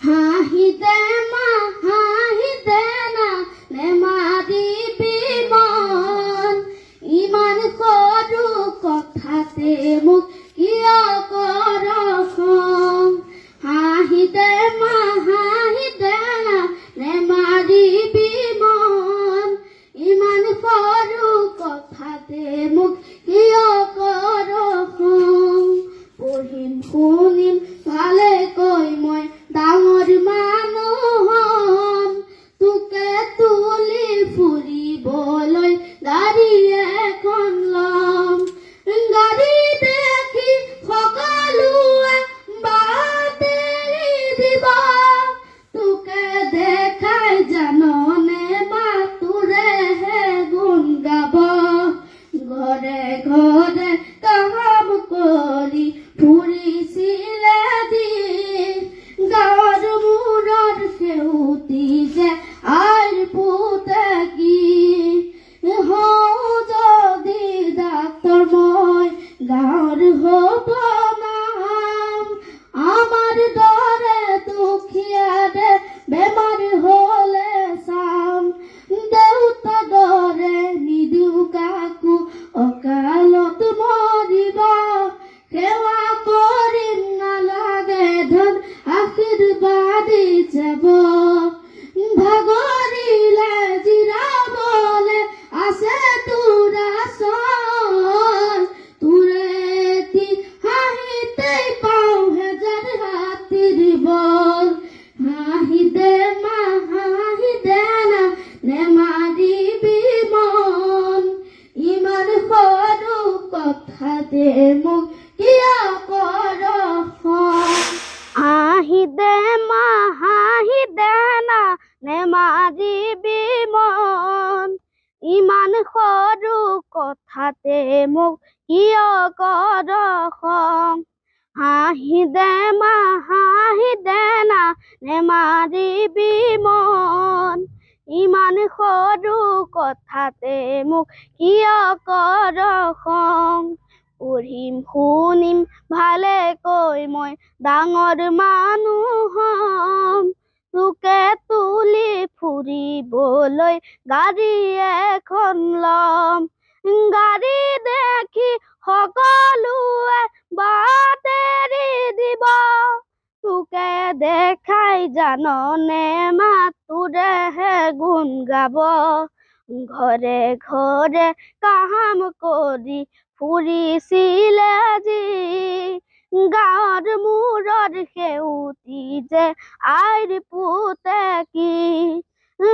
হাঁহিতে মা হাঁহিতে না নেমাদিবি মন ইমান সৰু কথাতে মোক কিয় কৰ খং হাঁহিতে মা হাঁহিতে না নেমাদিবি মন ইমান সৰু কথাতে মোক কিয় কৰ খং পঢ়িম শুনিম ভালে কৈ মই ডাঙৰ মানুহ হম তোকে তুলি ফুৰিবলৈ গাড়ী এখন লম গাড়ী দেখি সকলোৱে বাটেৰি দিব তোকে দেখাই জাননে বা তোৰেহে গুণ গাব ঘৰে ঘৰে কাম কৰি ফুৰিছিলে দিন গাঁৱৰ মূৰৰ সেউতি যে আইৰ পুতে কি হওঁ যদি ডাক্তৰ মই গাঁৱৰ হ'ব নাম আমাৰ দৰে দুখীয়াৰে বেমাৰ হ'লে চাম দেউতা দৰে নিদিওঁ কাকো অকালত মৰিব সেৱা কৰিম নালাগে ধন আশীৰ্বাদী যাব ভাগৰিলে জিৰাবলে আছে তোৰ আচল তোৰেতি হাঁহিতেই পাওঁ হেজাৰ হাতীৰ বল হাঁহিতে মা হাঁহিতে না নেমাৰিবি মন ইমান সৰু কথাতে মোক কিয় কৰ খং হাঁহিতে মা হাঁহিতে না নেমাৰিবি মন ইমান সৰু কথাতে মোক কিয় কৰ খং হাঁহিতে মা হাঁহিতে না নেমাৰিবি মন ইমান সৰু কথাতে মোক কিয় কৰ খং পঢ়িম শুনিম ভালে কৈ মই ডাঙৰ মানুহ হম তোকে তুলি ফুৰিবলৈ গাড়ী এখন লম গাড়ী দেখি সকলোৱে বাটেৰি দিব তোকে দেখাই জাননে মা তোৰেহে গুণ গাব ঘৰে ঘৰে কাম কৰি ফুৰিছিলে যি গাঁৱৰ মূৰৰ সেউতি যে আইৰ পুতে কি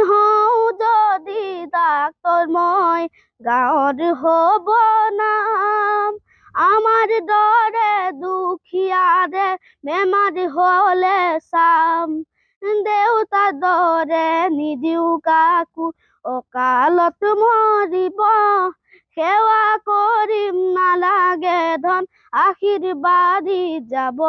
হওঁ যদি ডাক্তৰ মই গাঁৱৰ হ'ব নাম আমাৰ দৰে দুখীয়াৰে বেমাৰ হ'লে চাম দেউতা দৰে নিদিওঁ কাকো অকালত মৰিব সেৱা কৰিম নালাগে ধন আশীৰ্বাদী যাব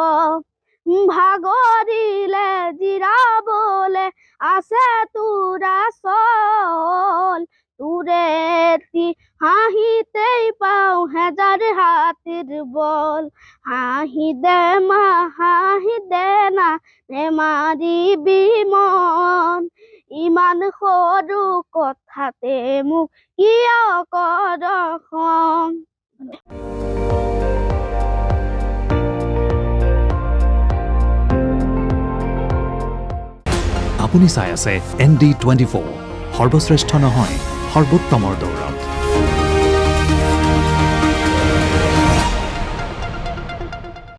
ভাগৰিলে জিৰাবলে আছে তোৰ আচল তোৰেতি হাঁহিতেই পাওঁ হেজাৰ হাতীৰ বল হাঁহিতে মা হাঁহিতে না নেমাৰিবি মন ইমান সৰু কথাতে মোক কিয় কৰ খং আপুনি চাই আছে ND24 সৰ্বশ্ৰেষ্ঠ নহয় সৰ্বোত্তমৰ দৌৰ